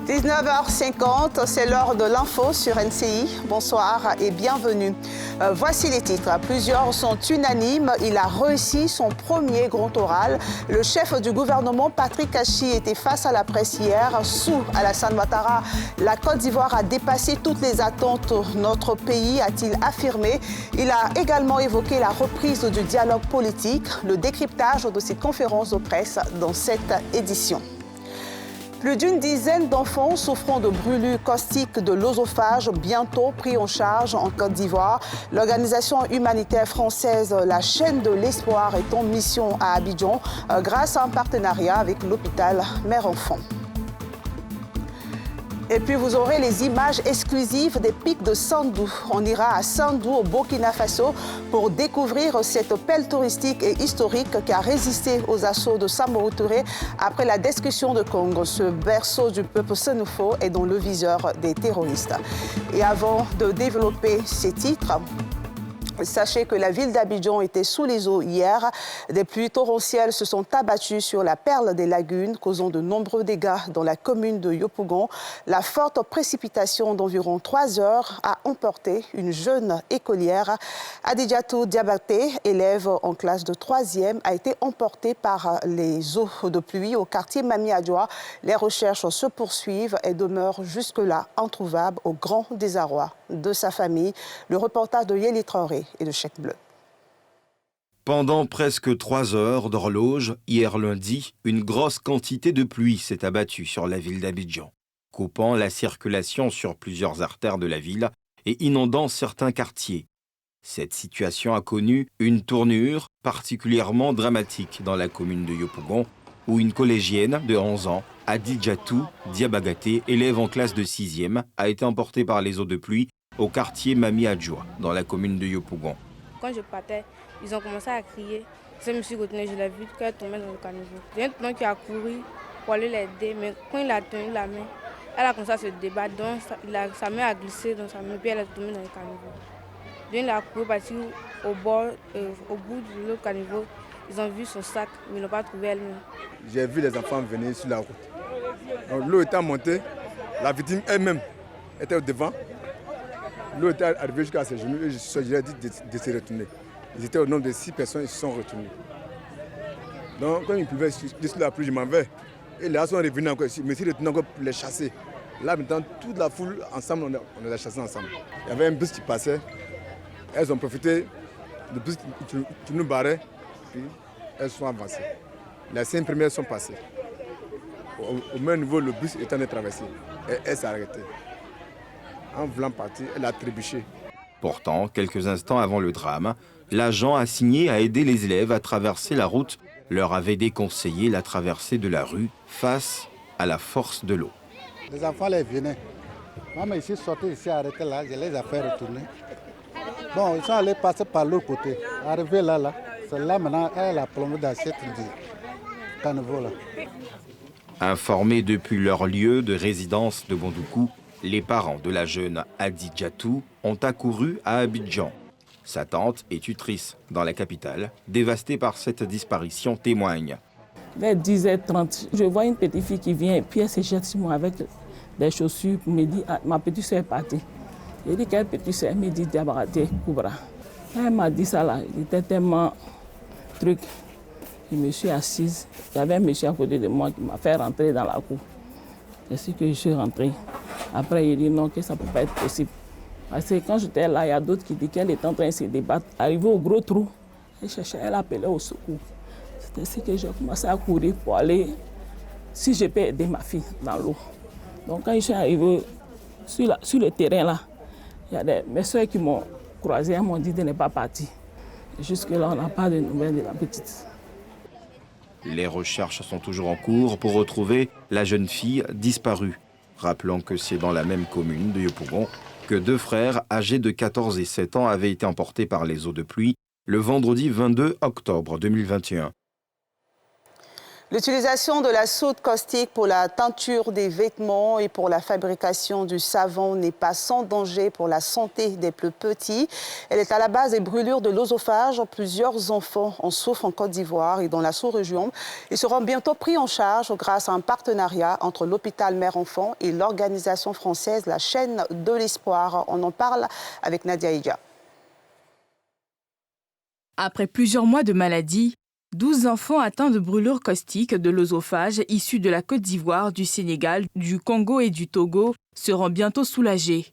19h50, c'est l'heure de l'info sur NCI. Bonsoir et bienvenue. Voici les titres. Plusieurs sont unanimes. Il a réussi son premier grand oral. Le chef du gouvernement, Patrick Achi, était face à la presse hier. Sous Alassane Ouattara, la Côte d'Ivoire a dépassé toutes les attentes de notre pays, a-t-il affirmé. Il a également évoqué la reprise du dialogue politique, le décryptage de cette conférence de presse dans cette édition. Plus d'une dizaine d'enfants souffrant de brûlures caustiques de l'œsophage bientôt pris en charge en Côte d'Ivoire. L'organisation humanitaire française La Chaîne de l'Espoir est en mission à Abidjan grâce à un partenariat avec l'hôpital Mère-Enfant. Et puis vous aurez les images exclusives des pics de Sandou. On ira à Sandou au Burkina Faso pour découvrir cette pelle touristique et historique qui a résisté aux assauts de Samori Touré après la destruction de Congo. Ce berceau du peuple sénoufo est dans le viseur des terroristes. Et avant de développer ces titres, sachez que la ville d'Abidjan était sous les eaux hier. Des pluies torrentielles se sont abattues sur la perle des lagunes, causant de nombreux dégâts dans la commune de Yopougon. La forte précipitation d'environ 3 heures a emporté une jeune écolière. Adidjatou Diabaté, élève en classe de 3e, a été emportée par les eaux de pluie au quartier Mami Adjoa. Les recherches se poursuivent et demeurent jusque-là introuvables au grand désarroi de sa famille. Le reportage de Yéli Traoré et de Chèque Bleu. Pendant presque 3 heures d'horloge, hier lundi, une grosse quantité de pluie s'est abattue sur la ville d'Abidjan, coupant la circulation sur plusieurs artères de la ville et inondant certains quartiers. Cette situation a connu une tournure particulièrement dramatique dans la commune de Yopougon, où une collégienne de 11 ans, Adidjatou Diabagaté, élève en classe de 6e, a été emportée par les eaux de pluie au quartier Mami Adjoa, dans la commune de Yopougon. Quand je partais, ils ont commencé à crier. Je me suis retenue, je l'ai vu qu'elle tombait dans le caniveau. Il y a un tonton qui a couru pour aller l'aider, mais quand il a tenu la main, elle a commencé à se débattre, donc sa main a glissé dans sa main, puis elle est tombée dans le caniveau. Donc il a couru parce qu'au bout de l'autre caniveau, ils ont vu son sac, mais ils n'ont pas trouvé elle-même. J'ai vu les enfants venir sur la route. Donc, l'eau étant montée, la victime elle-même était au devant. L'eau était arrivée jusqu'à ses genoux et je lui ai dit de se retourner. Ils étaient au nombre de 6 personnes, ils se sont retournés. Donc quand il pleuvait sur la pluie, je m'en vais. Et les gars sont revenus encore ici, mais ils sont retournés encore pour les chasser. Là maintenant, toute la foule ensemble, on les chassés ensemble. Il y avait un bus qui passait. Elles ont profité du bus qui nous barrait, puis elles sont avancées. Les 5 premières sont passées. Au même niveau, le bus est en train de traverser. Et elle s'est arrêtée. En voulant partir, elle a trébuché. Pourtant, quelques instants avant le drame, l'agent assigné à aider les élèves à traverser la route leur avait déconseillé la traversée de la rue face à la force de l'eau. Les enfants les venaient. Moi, mais ici, sortis ici, arrêtés là, je les ai fait retourner. Bon, ils sont allés passer par l'autre côté. Arrivé là, c'est là maintenant, elle a plombé dans cette caniveau là. Informés depuis leur lieu de résidence de Bondoukou, les parents de la jeune Adidjatou ont accouru à Abidjan. Sa tante est tutrice dans la capitale, dévastée par cette disparition, témoigne. Vers 10h30, je vois une petite fille qui vient et puis elle se jette sur moi avec des chaussures pour me dire ah, ma petite soeur est partie. J'ai dit quelle petite soeur? Elle me dit Diabaté Koubra. Elle m'a dit ça là, il était tellement truc. Je me suis assise, il y avait un monsieur à côté de moi qui m'a fait rentrer dans la cour. C'est ce que je suis rentrée. Après, il dit non, que ça ne peut pas être possible. Parce que quand j'étais là, il y a d'autres qui disaient qu'elle était en train de se débattre. Arrivée au gros trou, elle cherchait, elle appelait au secours. C'est ainsi que j'ai commencé à courir pour aller, si je peux aider ma fille dans l'eau. Donc quand je suis arrivée sur le terrain là, il y a mes soeurs qui m'ont croisé, elles m'ont dit de ne pas partir. Jusque-là, on n'a pas de nouvelles de la petite. Les recherches sont toujours en cours pour retrouver la jeune fille disparue. Rappelons que c'est dans la même commune de Yopougon que 2 frères âgés de 14 et 7 ans avaient été emportés par les eaux de pluie le vendredi 22 octobre 2021. L'utilisation de la soude caustique pour la teinture des vêtements et pour la fabrication du savon n'est pas sans danger pour la santé des plus petits. Elle est à la base des brûlures de l'œsophage. Plusieurs enfants en souffrent en Côte d'Ivoire et dans la sous-région. Ils seront bientôt pris en charge grâce à un partenariat entre l'hôpital Mère-Enfant et l'organisation française La Chaîne de l'Espoir. On en parle avec Nadia Ija. Après plusieurs mois de maladie, 12 enfants atteints de brûlures caustiques de l'œsophage issus de la Côte d'Ivoire, du Sénégal, du Congo et du Togo seront bientôt soulagés.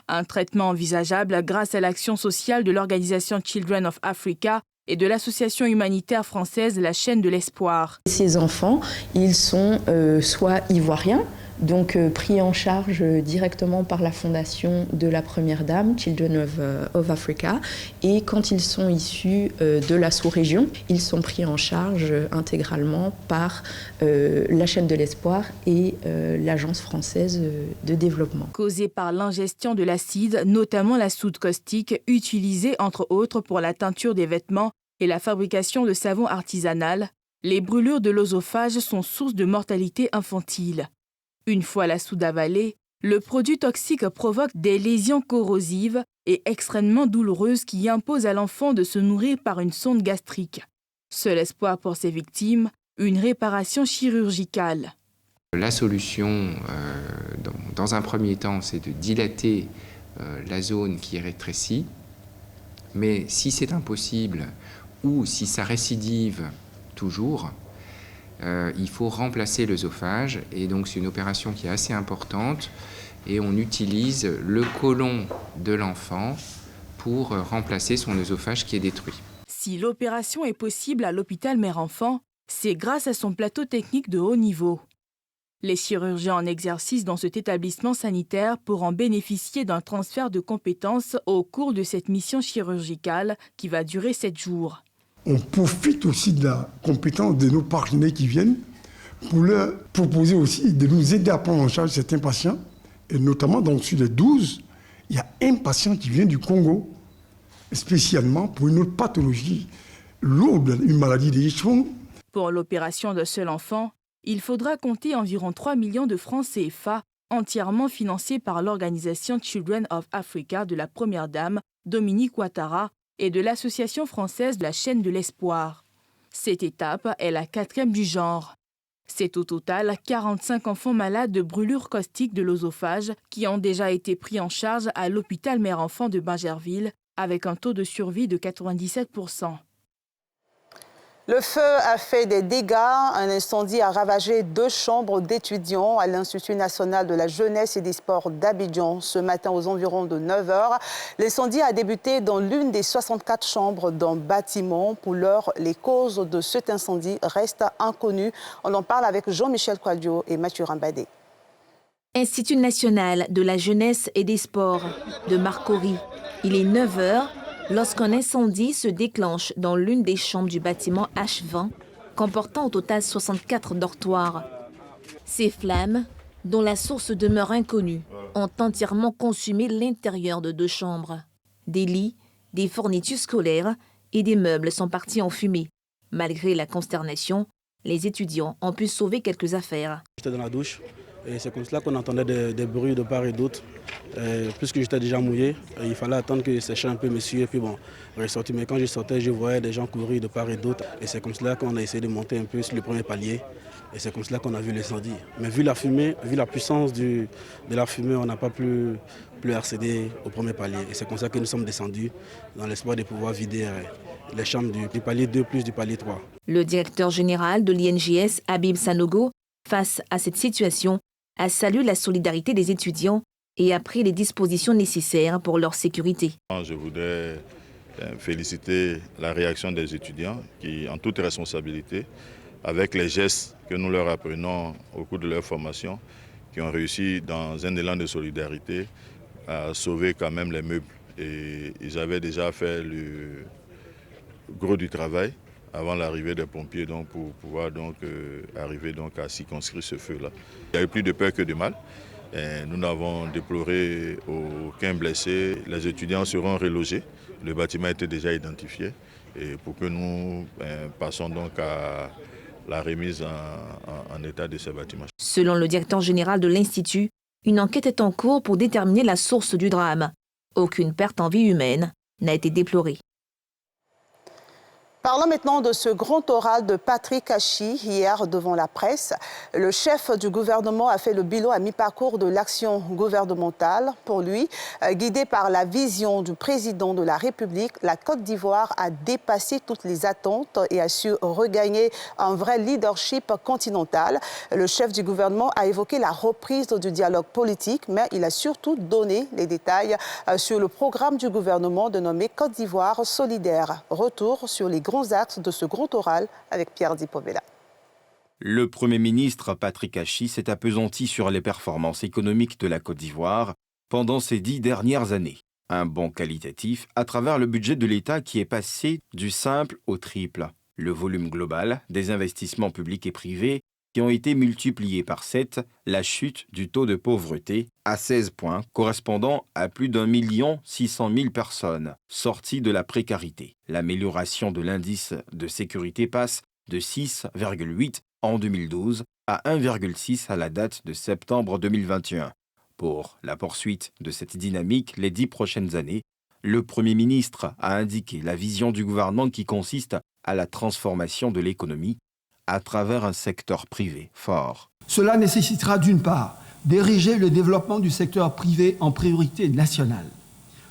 Un traitement envisageable grâce à l'action sociale de l'organisation Children of Africa et de l'association humanitaire française La Chaîne de l'Espoir. Ces enfants, ils sont soit ivoiriens, donc pris en charge directement par la fondation de la Première Dame, Children of Africa. Et quand ils sont issus de la sous-région, ils sont pris en charge intégralement par la Chaîne de l'Espoir et l'Agence française de développement. Causée par l'ingestion de l'acide, notamment la soude caustique, utilisée entre autres pour la teinture des vêtements et la fabrication de savon artisanal, les brûlures de l'œsophage sont source de mortalité infantile. Une fois la soude avalée, le produit toxique provoque des lésions corrosives et extrêmement douloureuses qui imposent à l'enfant de se nourrir par une sonde gastrique. Seul espoir pour ces victimes, une réparation chirurgicale. La solution, dans un premier temps, c'est de dilater la zone qui est rétrécie. Mais si c'est impossible ou si ça récidive toujours, il faut remplacer l'œsophage, et donc c'est une opération qui est assez importante, et on utilise le côlon de l'enfant pour remplacer son œsophage qui est détruit. Si l'opération est possible à l'hôpital Mère-Enfant, c'est grâce à son plateau technique de haut niveau. Les chirurgiens en exercice dans cet établissement sanitaire pourront bénéficier d'un transfert de compétences au cours de cette mission chirurgicale qui va durer 7 jours. On profite aussi de la compétence de nos partenaires qui viennent pour leur proposer aussi de nous aider à prendre en charge certains patients. Et notamment, donc, sur les 12, il y a un patient qui vient du Congo, spécialement pour une autre pathologie lourde, une maladie des Hirschsprung. Pour l'opération d'un seul enfant, il faudra compter environ 3 millions de francs CFA, entièrement financés par l'organisation Children of Africa de la Première Dame, Dominique Ouattara, et de l'association française de La Chaîne de l'Espoir. Cette étape est la 4e du genre. C'est au total 45 enfants malades de brûlures caustiques de l'œsophage qui ont déjà été pris en charge à l'hôpital Mère-Enfant de Bingerville avec un taux de survie de 97%. Le feu a fait des dégâts. Un incendie a ravagé 2 chambres d'étudiants à l'Institut national de la jeunesse et des sports d'Abidjan ce matin aux environs de 9 h. L'incendie a débuté dans l'une des 64 chambres d'un bâtiment. Pour l'heure, les causes de cet incendie restent inconnues. On en parle avec Jean-Michel Quadio et Mathieu Rambadé. Institut national de la jeunesse et des sports de Marcory. Il est 9 h. Lorsqu'un incendie se déclenche dans l'une des chambres du bâtiment H20, comportant au total 64 dortoirs. Ces flammes, dont la source demeure inconnue, ont entièrement consumé l'intérieur de 2 chambres. Des lits, des fournitures scolaires et des meubles sont partis en fumée. Malgré la consternation, les étudiants ont pu sauver quelques affaires. J'étais dans la douche. Et c'est comme cela qu'on entendait des bruits de part et d'autre. Puisque j'étais déjà mouillé, il fallait attendre que sèche un peu monsieur et puis bon, ressortir. Mais quand je sortais, je voyais des gens courir de part et d'autre. Et c'est comme cela qu'on a essayé de monter un peu sur le premier palier. Et c'est comme cela qu'on a vu l'incendie. Mais vu la fumée, vu la puissance de la fumée, on n'a pas pu accéder au premier palier. Et c'est comme ça que nous sommes descendus dans l'espoir de pouvoir vider les chambres du palier 2 plus du palier 3. Le directeur général de l'INJS, Habib Sanogo, face à cette situation, a salué la solidarité des étudiants et a pris les dispositions nécessaires pour leur sécurité. Je voudrais féliciter la réaction des étudiants qui, en toute responsabilité, avec les gestes que nous leur apprenons au cours de leur formation, qui ont réussi dans un élan de solidarité à sauver quand même les meubles. Et ils avaient déjà fait le gros du travail avant l'arrivée des pompiers donc, pour pouvoir arriver à circonscrire ce feu-là. Il y a eu plus de peur que de mal. Et nous n'avons déploré aucun blessé. Les étudiants seront relogés. Le bâtiment était déjà identifié. Et pour que nous passions donc à la remise en état de ces bâtiments. Selon le directeur général de l'Institut, une enquête est en cours pour déterminer la source du drame. Aucune perte en vie humaine n'a été déplorée. Parlons maintenant de ce grand oral de Patrick Hachi hier devant la presse. Le chef du gouvernement a fait le bilan à mi-parcours de l'action gouvernementale. Pour lui, guidé par la vision du président de la République, la Côte d'Ivoire a dépassé toutes les attentes et a su regagner un vrai leadership continental. Le chef du gouvernement a évoqué la reprise du dialogue politique, mais il a surtout donné les détails sur le programme du gouvernement dénommé Côte d'Ivoire solidaire. Retour sur les grands axes de ce grand oral avec Pierre Dipobella. Le Premier ministre Patrick Hachi s'est appesanti sur les performances économiques de la Côte d'Ivoire pendant ces 10 dernières années. Un bond qualitatif à travers le budget de l'État qui est passé du simple au triple. Le volume global des investissements publics et privés qui ont été multipliés par 7, la chute du taux de pauvreté à 16 points, correspondant à plus d'1 600 000 personnes sorties de la précarité. L'amélioration de l'indice de sécurité passe de 6,8 en 2012 à 1,6 à la date de septembre 2021. Pour la poursuite de cette dynamique les 10 prochaines années, le Premier ministre a indiqué la vision du gouvernement qui consiste à la transformation de l'économie à travers un secteur privé fort. Cela nécessitera d'une part d'ériger le développement du secteur privé en priorité nationale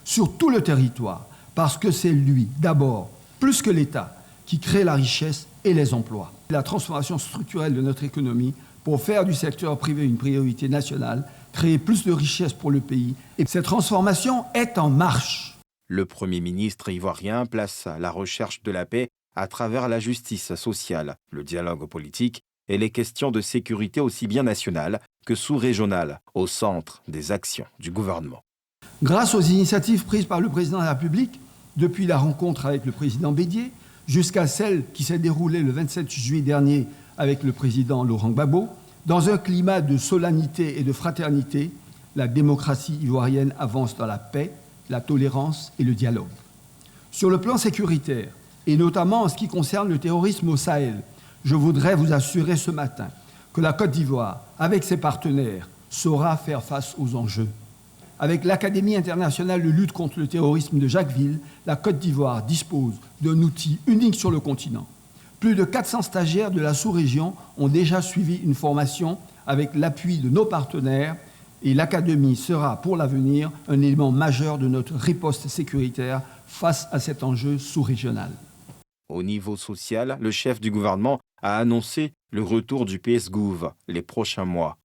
sur tout le territoire, parce que c'est lui, d'abord, plus que l'État, qui crée la richesse et les emplois. La transformation structurelle de notre économie pour faire du secteur privé une priorité nationale, créer plus de richesses pour le pays. Et cette transformation est en marche. Le Premier ministre ivoirien place la recherche de la paix à travers la justice sociale, le dialogue politique et les questions de sécurité aussi bien nationales que sous-régionales au centre des actions du gouvernement. Grâce aux initiatives prises par le président de la République, depuis la rencontre avec le président Bédié, jusqu'à celle qui s'est déroulée le 27 juillet dernier avec le président Laurent Gbagbo, dans un climat de solennité et de fraternité, la démocratie ivoirienne avance dans la paix, la tolérance et le dialogue. Sur le plan sécuritaire, et notamment en ce qui concerne le terrorisme au Sahel, je voudrais vous assurer ce matin que la Côte d'Ivoire, avec ses partenaires, saura faire face aux enjeux. Avec l'Académie internationale de lutte contre le terrorisme de Jacquesville, la Côte d'Ivoire dispose d'un outil unique sur le continent. Plus de 400 stagiaires de la sous-région ont déjà suivi une formation avec l'appui de nos partenaires et l'Académie sera pour l'avenir un élément majeur de notre riposte sécuritaire face à cet enjeu sous-régional. Au niveau social, le chef du gouvernement a annoncé le retour du PS-Gouv les prochains mois.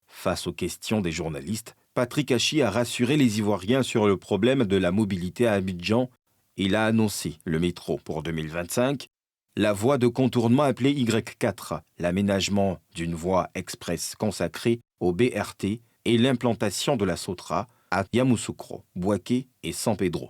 Face aux questions des journalistes, Patrick Hachi a rassuré les Ivoiriens sur le problème de la mobilité à Abidjan. Il a annoncé le métro pour 2025, la voie de contournement appelée Y4, l'aménagement d'une voie express consacrée au BRT et l'implantation de la Sotra à Yamoussoukro, Bouaké et San Pedro.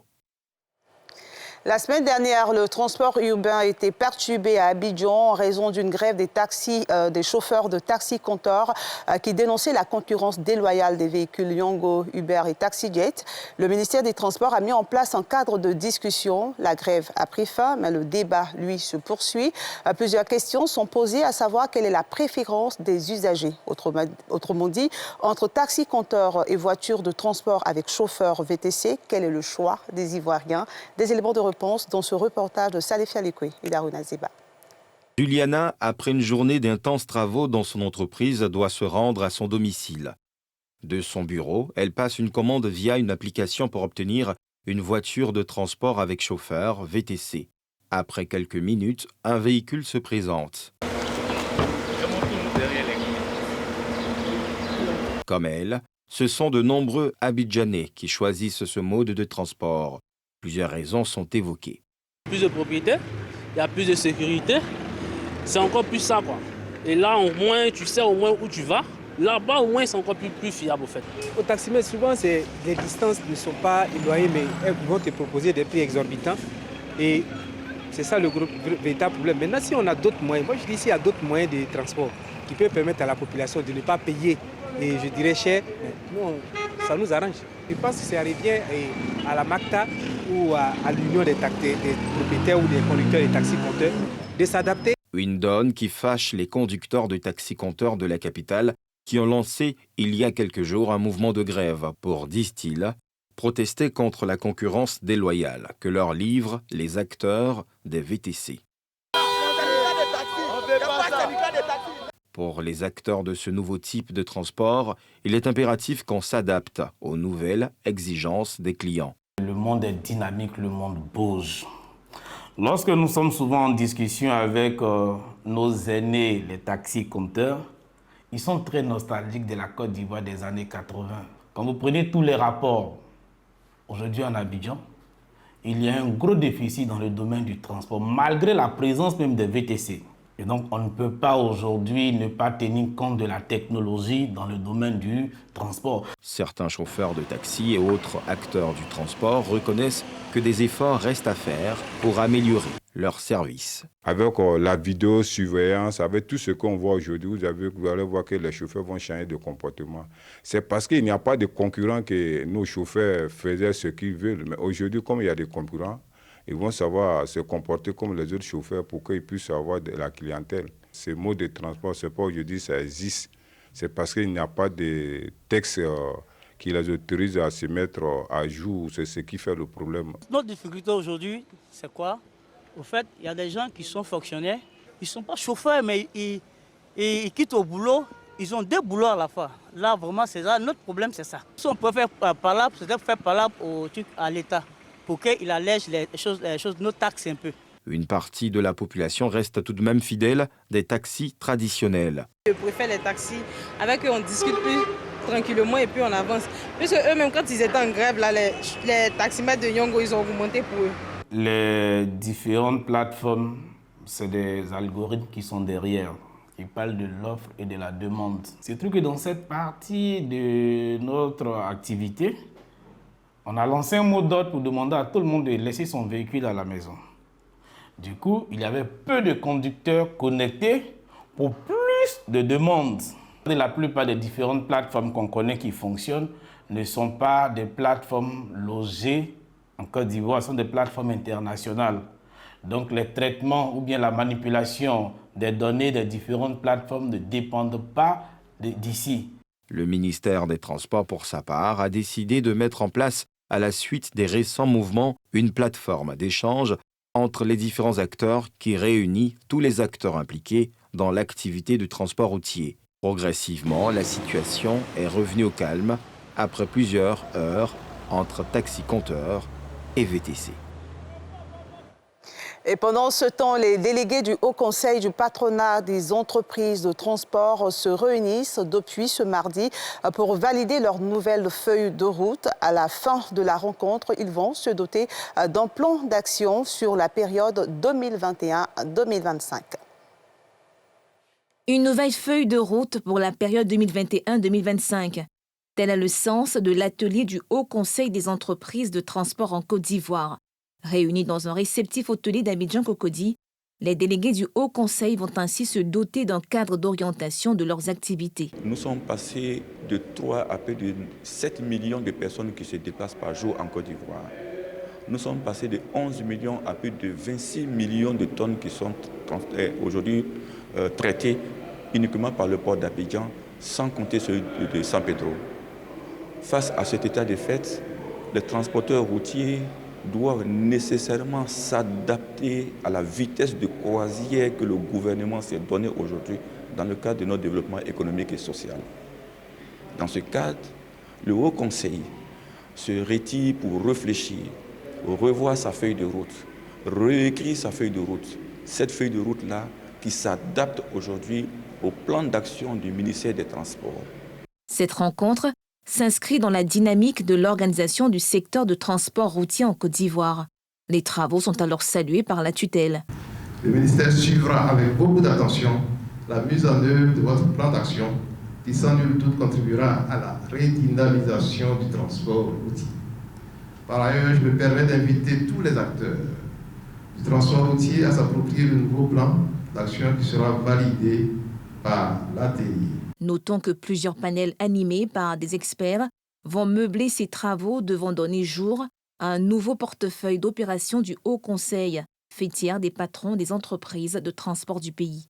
La semaine dernière, le transport urbain a été perturbé à Abidjan en raison d'une grève des chauffeurs de taxi-compteurs qui dénonçaient la concurrence déloyale des véhicules Yongo, Uber et TaxiJet. Le ministère des Transports a mis en place un cadre de discussion. La grève a pris fin, mais le débat, lui, se poursuit. Plusieurs questions sont posées, à savoir quelle est la préférence des usagers. Autrement dit, entre taxi-compteurs et voitures de transport avec chauffeur VTC, quel est le choix des Ivoiriens? Des éléments de réponse dans ce reportage de Salif Alikwe et d'Aruna Zeba. Juliana, après une journée d'intenses travaux dans son entreprise, doit se rendre à son domicile. De son bureau, elle passe une commande via une application pour obtenir une voiture de transport avec chauffeur VTC. Après quelques minutes, un véhicule se présente. Comme elle, ce sont de nombreux Abidjanais qui choisissent ce mode de transport. Plusieurs raisons sont évoquées. Plus de propriété, il y a plus de sécurité, c'est encore plus ça quoi. Et là au moins tu sais au moins où tu vas. Là-bas au moins c'est encore plus fiable au fait. Au taximètre souvent les distances ne sont pas éloignées mais elles vont te proposer des prix exorbitants et c'est ça le véritable problème. Maintenant si on a d'autres moyens, moi je dis s'il y a d'autres moyens de transport qui peuvent permettre à la population de ne pas payer et je dirais cher, nous, ça nous arrange. Je pense que ça revient à la MACTA ou à l'union des propriétaires ou des conducteurs des taxis-compteurs de s'adapter. Une donne qui fâche les conducteurs de taxi-compteurs de la capitale qui ont lancé il y a quelques jours un mouvement de grève pour, disent-ils, protester contre la concurrence déloyale que leur livrent les acteurs des VTC. Pour les acteurs de ce nouveau type de transport, il est impératif qu'on s'adapte aux nouvelles exigences des clients. Le monde est dynamique, le monde bouge. Lorsque nous sommes souvent en discussion avec nos aînés, les taxis-compteurs, ils sont très nostalgiques de la Côte d'Ivoire des années 80. Quand vous prenez tous les rapports, aujourd'hui en Abidjan, il y a un gros déficit dans le domaine du transport, malgré la présence même des VTC. Et donc, on ne peut pas aujourd'hui ne pas tenir compte de la technologie dans le domaine du transport. Certains chauffeurs de taxi et autres acteurs du transport reconnaissent que des efforts restent à faire pour améliorer leur service. Avec la vidéosurveillance, avec tout ce qu'on voit aujourd'hui, vous allez voir que les chauffeurs vont changer de comportement. C'est parce qu'il n'y a pas de concurrents que nos chauffeurs faisaient ce qu'ils veulent. Mais aujourd'hui, comme il y a des concurrents, ils vont savoir se comporter comme les autres chauffeurs pour qu'ils puissent avoir de la clientèle. Ces modes de transport, ce n'est pas aujourd'hui ça existe. C'est parce qu'il n'y a pas de texte qui les autorise à se mettre à jour. C'est ce qui fait le problème. Notre difficulté aujourd'hui, c'est quoi? Au fait, il y a des gens qui sont fonctionnaires, ils ne sont pas chauffeurs, mais ils quittent au boulot. Ils ont deux boulots à la fois. Là, vraiment, c'est ça. Notre problème, c'est ça. Si on peut faire parlable, c'est-à-dire faire parlable à l'État, pour qu'il allège les choses, nos taxes un peu. Une partie de la population reste tout de même fidèle des taxis traditionnels. Je préfère les taxis. Avec eux, on discute plus tranquillement et puis on avance. Puisque eux-mêmes, quand ils étaient en grève, là, les taximètres de Nyongo, ils ont augmenté pour eux. Les différentes plateformes, c'est des algorithmes qui sont derrière. Ils parlent de l'offre et de la demande. C'est true que dans cette partie de notre activité, on a lancé un mot d'ordre pour demander à tout le monde de laisser son véhicule à la maison. Du coup, il y avait peu de conducteurs connectés pour plus de demandes. La plupart des différentes plateformes qu'on connaît qui fonctionnent ne sont pas des plateformes logées en Côte d'Ivoire, ce sont des plateformes internationales. Donc les traitements ou bien la manipulation des données des différentes plateformes ne dépendent pas d'ici. Le ministère des Transports, pour sa part, a décidé de mettre en place, à la suite des récents mouvements, une plateforme d'échange entre les différents acteurs qui réunit tous les acteurs impliqués dans l'activité du transport routier. Progressivement, la situation est revenue au calme après plusieurs heures entre taxi-compteurs et VTC. Et pendant ce temps, les délégués du Haut Conseil du patronat des entreprises de transport se réunissent depuis ce mardi pour valider leur nouvelle feuille de route. À la fin de la rencontre, ils vont se doter d'un plan d'action sur la période 2021-2025. Une nouvelle feuille de route pour la période 2021-2025. Tel est le sens de l'atelier du Haut Conseil des entreprises de transport en Côte d'Ivoire. Réunis dans un réceptif hôtelier d'Abidjan-Cocody, les délégués du Haut Conseil vont ainsi se doter d'un cadre d'orientation de leurs activités. Nous sommes passés de 3 à plus de 7 millions de personnes qui se déplacent par jour en Côte d'Ivoire. Nous sommes passés de 11 millions à plus de 26 millions de tonnes qui sont aujourd'hui traitées uniquement par le port d'Abidjan, sans compter ceux de San Pedro. Face à cet état de fait, les transporteurs routiers doivent nécessairement s'adapter à la vitesse de croisière que le gouvernement s'est donnée aujourd'hui dans le cadre de notre développement économique et social. Dans ce cadre, le Haut Conseil se retire pour réfléchir, revoir sa feuille de route, réécrire sa feuille de route. Cette feuille de route-là qui s'adapte aujourd'hui au plan d'action du ministère des Transports. Cette rencontre s'inscrit dans la dynamique de l'organisation du secteur de transport routier en Côte d'Ivoire. Les travaux sont alors salués par la tutelle. Le ministère suivra avec beaucoup d'attention la mise en œuvre de votre plan d'action qui sans nul doute contribuera à la redynamisation du transport routier. Par ailleurs, je me permets d'inviter tous les acteurs du transport routier à s'approprier le nouveau plan d'action qui sera validé par l'atelier. Notons que plusieurs panels animés par des experts vont meubler ces travaux devant donner jour à un nouveau portefeuille d'opération du Haut Conseil, fêtière des patrons des entreprises de transport du pays.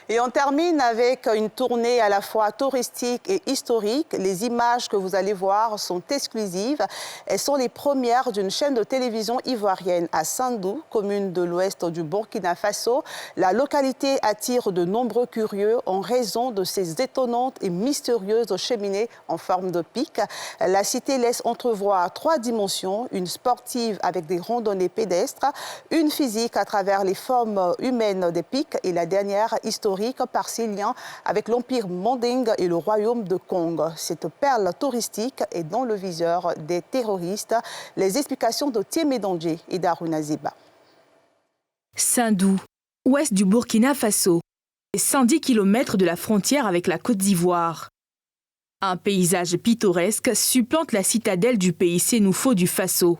Et on termine avec une tournée à la fois touristique et historique. Les images que vous allez voir sont exclusives. Elles sont les premières d'une chaîne de télévision ivoirienne à Sandou, commune de l'ouest du Burkina Faso. La localité attire de nombreux curieux en raison de ses étonnantes et mystérieuses cheminées en forme de pic. La cité laisse entrevoir 3 dimensions, une sportive avec des randonnées pédestres, une physique à travers les formes humaines des pics et la dernière historique par ses liens avec l'Empire Manding et le Royaume de Kong. Cette perle touristique est dans le viseur des terroristes. Les explications de Thiemé Dangé et d'Aruna Ziba. Sindou, ouest du Burkina Faso, 110 km de la frontière avec la Côte d'Ivoire. Un paysage pittoresque supplante la citadelle du pays Sénoufo du Faso.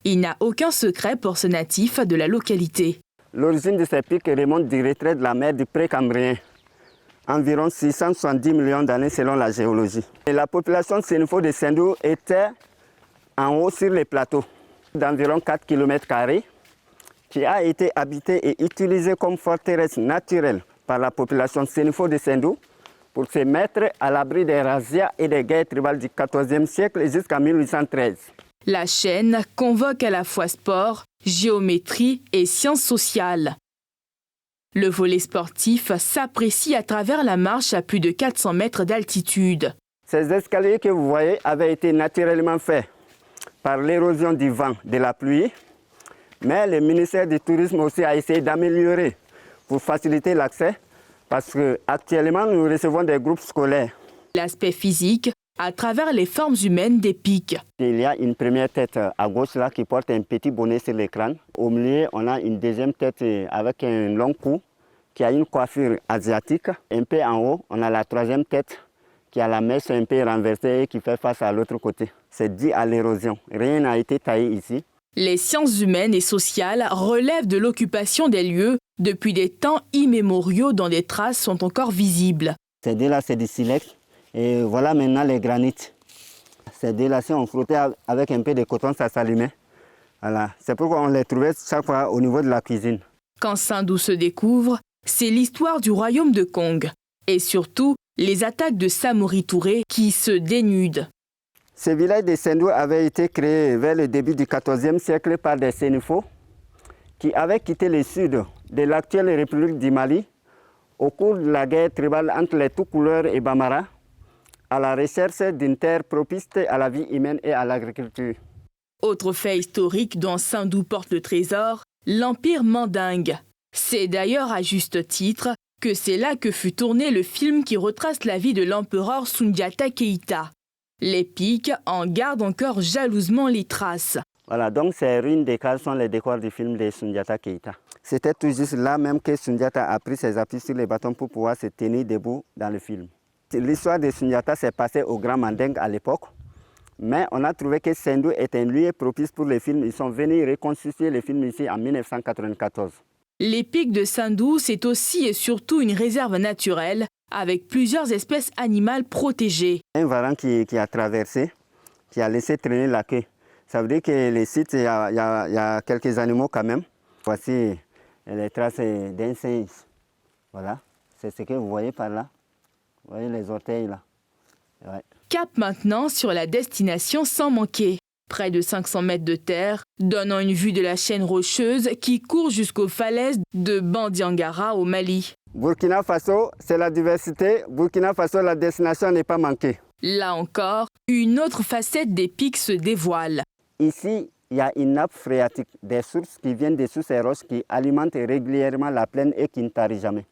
Il n'a aucun secret pour ce natif de la localité. L'origine de ces pics remonte du retrait de la mer du Précambrien, environ 670 millions d'années selon la géologie. Et la population Sénoufo de Sindou était en haut sur les plateaux d'environ 4 km², qui a été habitée et utilisée comme forteresse naturelle par la population Sénoufo de Sindou pour se mettre à l'abri des razzias et des guerres tribales du XIVe siècle jusqu'en 1813. La chaîne convoque à la fois sport, géométrie et sciences sociales. Le volet sportif s'apprécie à travers la marche à plus de 400 mètres d'altitude. Ces escaliers que vous voyez avaient été naturellement faits par l'érosion du vent, de la pluie, mais le ministère du Tourisme aussi a essayé d'améliorer pour faciliter l'accès parce qu'actuellement nous recevons des groupes scolaires. L'aspect physique à travers les formes humaines des pics. Il y a une première tête à gauche là qui porte un petit bonnet sur le crâne. Au milieu, on a une deuxième tête avec un long cou qui a une coiffure asiatique. Un peu en haut, on a la troisième tête qui a la mèche un peu renversée et qui fait face à l'autre côté. C'est dû à l'érosion. Rien n'a été taillé ici. Les sciences humaines et sociales relèvent de l'occupation des lieux depuis des temps immémoriaux dont des traces sont encore visibles. Ces deux là, c'est du silex. Et voilà maintenant les granites. Ces deux là, si on frottait avec un peu de coton, ça s'allumait. Voilà. C'est pourquoi on les trouvait chaque fois au niveau de la cuisine. Quand Sindou se découvre, c'est l'histoire du royaume de Kong. Et surtout, les attaques de Samori Touré qui se dénudent. Ce village de Sindou avait été créé vers le début du XIVe siècle par des Sénoufos qui avaient quitté le sud de l'actuelle République du Mali au cours de la guerre tribale entre les Toucouleurs et Bambara, à la recherche d'une terre propice à la vie humaine et à l'agriculture. Autre fait historique dont Sindou porte le trésor, l'Empire Manding. C'est d'ailleurs à juste titre que c'est là que fut tourné le film qui retrace la vie de l'empereur Soundiata Keïta. Les pics en gardent encore jalousement les traces. Voilà, donc ces ruines d'écart sont les décors du film de Soundiata Keïta. C'était tout juste là même que Soundiata a pris ses appuis sur les bâtons pour pouvoir se tenir debout dans le film. L'histoire de Soundiata s'est passée au Grand Manding à l'époque, mais on a trouvé que Sindou est un lieu propice pour les films. Ils sont venus reconstituer les films ici en 1994. Les pics de Sindou, c'est aussi et surtout une réserve naturelle avec plusieurs espèces animales protégées. Un varan qui a traversé, qui a laissé traîner la queue. Ça veut dire que les sites, il y a quelques animaux quand même. Voici les traces d'un singe. Voilà, c'est ce que vous voyez par là. Vous voyez les orteils là. Ouais. Cap maintenant sur la destination sans manquer. Près de 500 mètres de terre, donnant une vue de la chaîne rocheuse qui court jusqu'aux falaises de Bandiangara au Mali. Burkina Faso, c'est la diversité. Burkina Faso, la destination n'est pas manquée. Là encore, une autre facette des pics se dévoile. Ici, il y a une nappe phréatique, des sources qui viennent des sous ces roches qui alimentent régulièrement la plaine et qui ne tarissent jamais.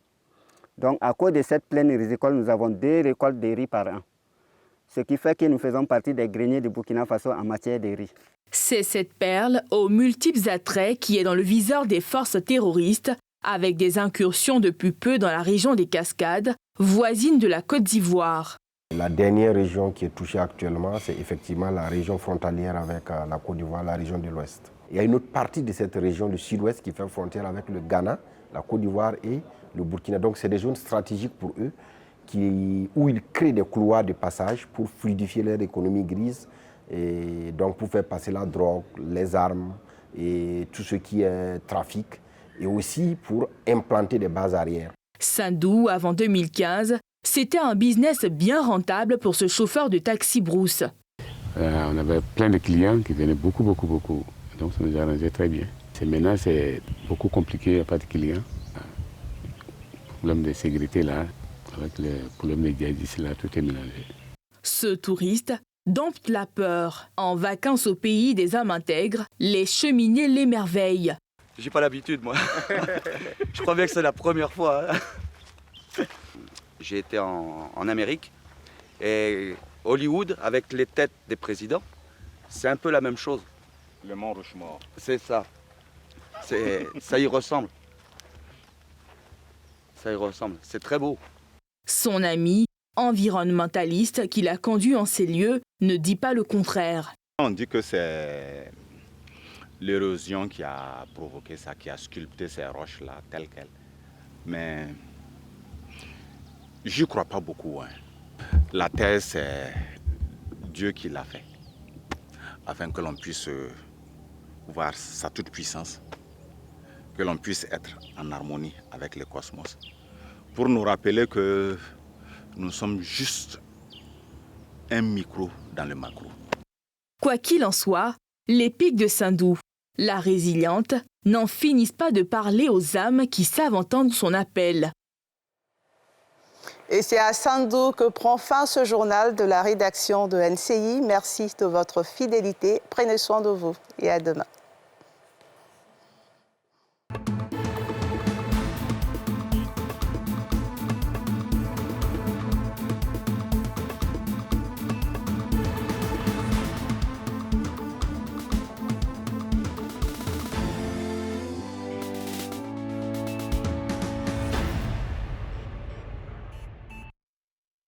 Donc, à cause de cette plaine risicole, nous avons 2 récoltes de riz par an. Ce qui fait que nous faisons partie des greniers de Burkina Faso en matière de riz. C'est cette perle aux multiples attraits qui est dans le viseur des forces terroristes, avec des incursions depuis peu dans la région des Cascades, voisine de la Côte d'Ivoire. La dernière région qui est touchée actuellement, c'est effectivement la région frontalière avec la Côte d'Ivoire, la région de l'Ouest. Il y a une autre partie de cette région du Sud-Ouest qui fait frontière avec le Ghana, la Côte d'Ivoire et le Burkina. Donc c'est des zones stratégiques pour eux où ils créent des couloirs de passage pour fluidifier leur économie grise et donc pour faire passer la drogue, les armes et tout ce qui est trafic, et aussi pour implanter des bases arrières. Sindou, avant 2015, c'était un business bien rentable pour ce chauffeur de taxi brousse. On avait plein de clients qui venaient beaucoup. Donc ça nous arrangeait très bien. Maintenant, c'est beaucoup compliqué, il n'y a pas de clients. Le problème de sécurité là, avec le problème des djihadistes là, tout est mélangé. Ce touriste dompte la peur. En vacances au pays des hommes intègres, les cheminées l'émerveillent. J'ai pas l'habitude, moi. Je crois bien que c'est la première fois. J'ai été en Amérique et Hollywood, avec les têtes des présidents, c'est un peu la même chose. Le Mont Rushmore. C'est ça. Ça y ressemble. Ça y ressemble. C'est très beau. Son ami, environnementaliste qui l'a conduit en ces lieux, ne dit pas le contraire. On dit que c'est l'érosion qui a provoqué ça, qui a sculpté ces roches-là telles quelles. Mais j'y crois pas beaucoup. La terre, c'est Dieu qui l'a fait, afin que l'on puisse voir sa toute-puissance, que l'on puisse être en harmonie avec le cosmos, pour nous rappeler que nous sommes juste un micro dans le macro. Quoi qu'il en soit, les pics de Sindou, la résiliente, n'en finissent pas de parler aux âmes qui savent entendre son appel. Et c'est à Sindou que prend fin ce journal de la rédaction de NCI. Merci de votre fidélité. Prenez soin de vous et à demain.